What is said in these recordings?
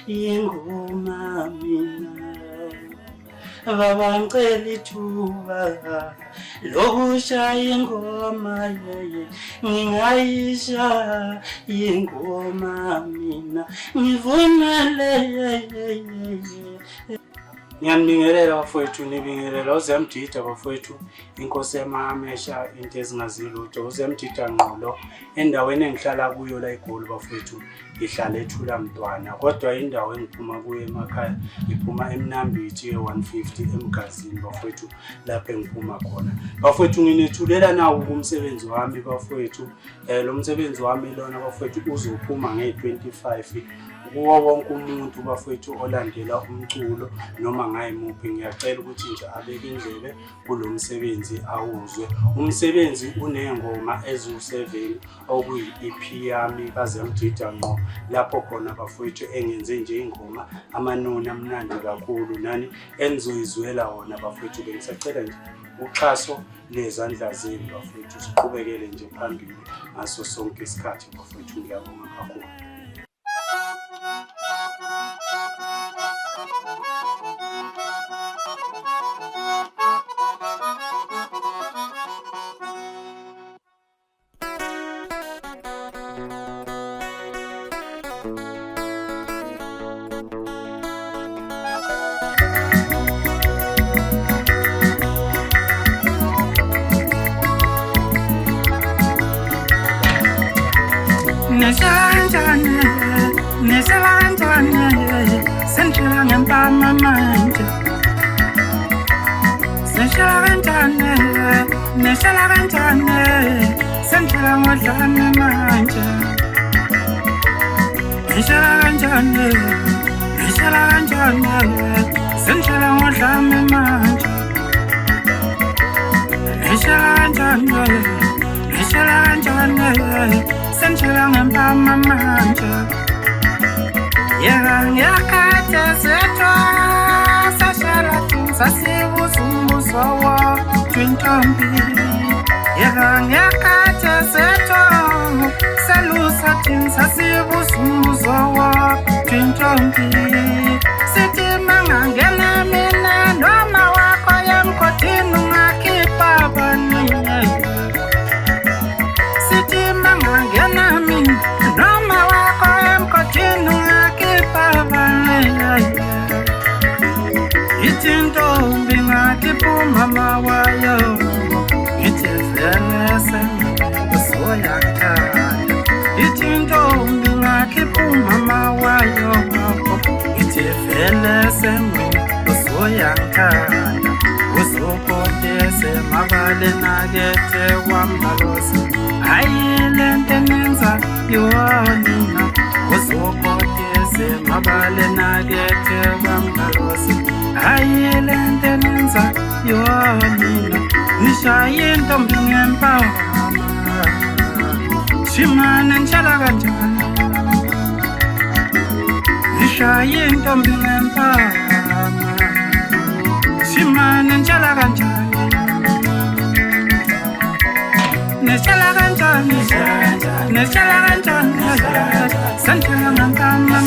ingoma mina babangicela ithuba lokushaya ingoma ngingayisha ingoma mina ngivumele Ngiyanibingelela bafowethu nibingelela uZemdida bafowethu inkosi yamaMesha into ezingazilutho uZemdida Ngqolo endaweni engihlala kuyo la eGoli bafowethu ihlala eThula Mntwana kodwa indawo engiphuma kuyo emakhaya ngiphuma eMnambithi e150 eMgazini bafowethu lapho engiphuma khona bafowethu nginethulela nawo umsebenzi wami bafowethu lo msebenzi wami lona bafowethu uzophuma nge25 kuwo wonke umuntu bafowethu olandela umculo noma ngayimuphi ngiyacela ukuthi nje abeke indlebe kulo msebenzi awuzwe umsebenzi unengoma ezu7 okuyi-EP yami kaZemdida Ngqo lapho khona bafowethu engenze nje ingoma amanoni amnandi kakhulu nani enizoyizwela wona bafowethu bengisacela nje uxhaso lezandla zenu bafowethu siqhubekele nje phambili ngaso sonke isikhathi bafowethu ngiyabonga kakhulu Nesalanjane, senshela ngempama manje. Senshela kanjane, senshela ngodlame manje. Senshela kanjane, senshela ngodlame manje. Senshela kanjane, senshela ngempama manje. Ngiyakhatha sethu sashalathi sasibuzumbuzowo twintombi ngiyakhatha sethu salusathi sasibuzumbuzowo twintombi sithi mangangena mina noma wakho yemkhothini ungakhipha abaningi sithi mangangena mina noma wakho yemkhothini Itintombi ngatiphuma mawayo ngithelese usoyakhaya Itintombi ngatiphuma mawayo ngithelese usoyakhaya Usokotese mabale nakete wamalosi ayilente nenza yonina Usokotese mabale nakete wamalosi ayilentenenza yonina nishaye intombi ngempama shimane njala kanjani nishaye intombi ngempama shimane njala kanjani neshala kanjani neshala kanjani santana ngempama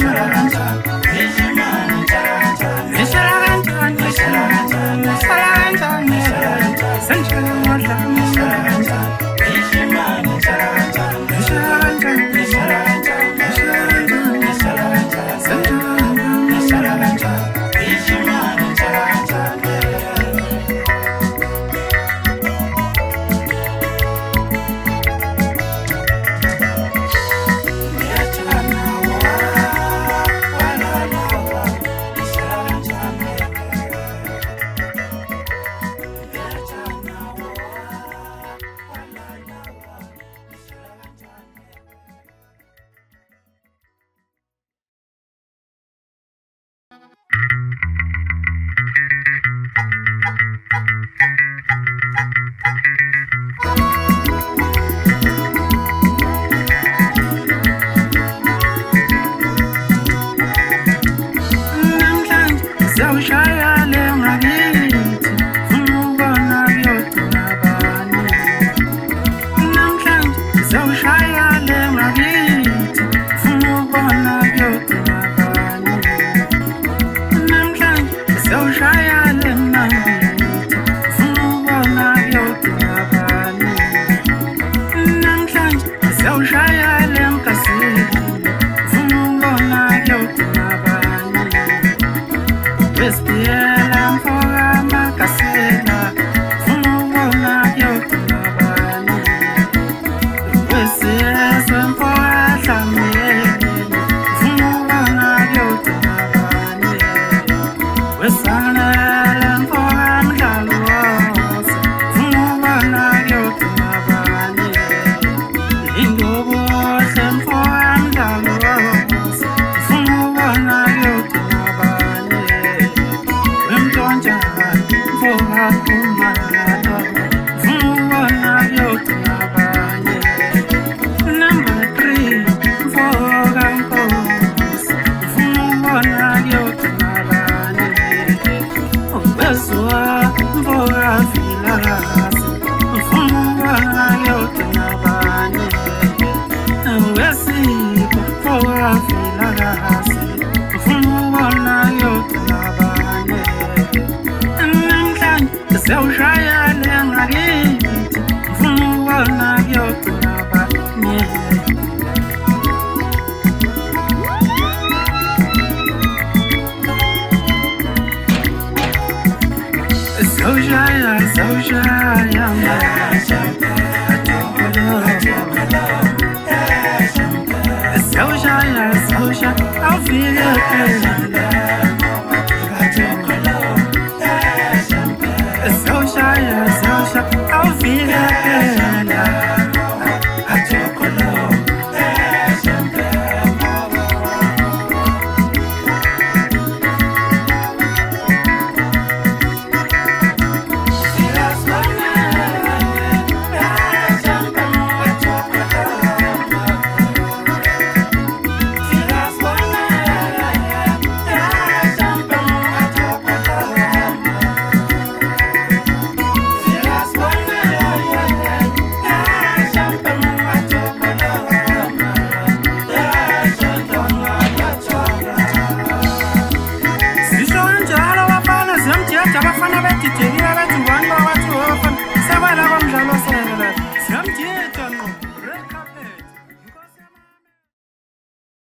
I'll feel it.